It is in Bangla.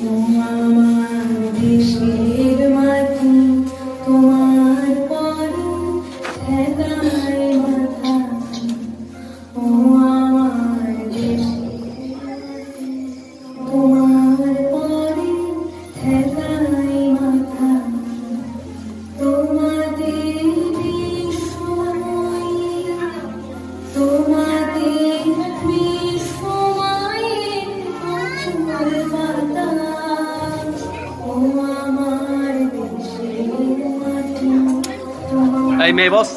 ও আমার দেশের মাটি, তোমার পরে ঠেকায় মাথা। ও আমার দেশের মাটি, তোমার পরে ঠেকায় মাথা। তোমাদের বিশ্বময়, তোমাদের বিশ্বময়ের আঁচল পাতা। ও আমার দেশের মাটি, এই মেয়ে বস।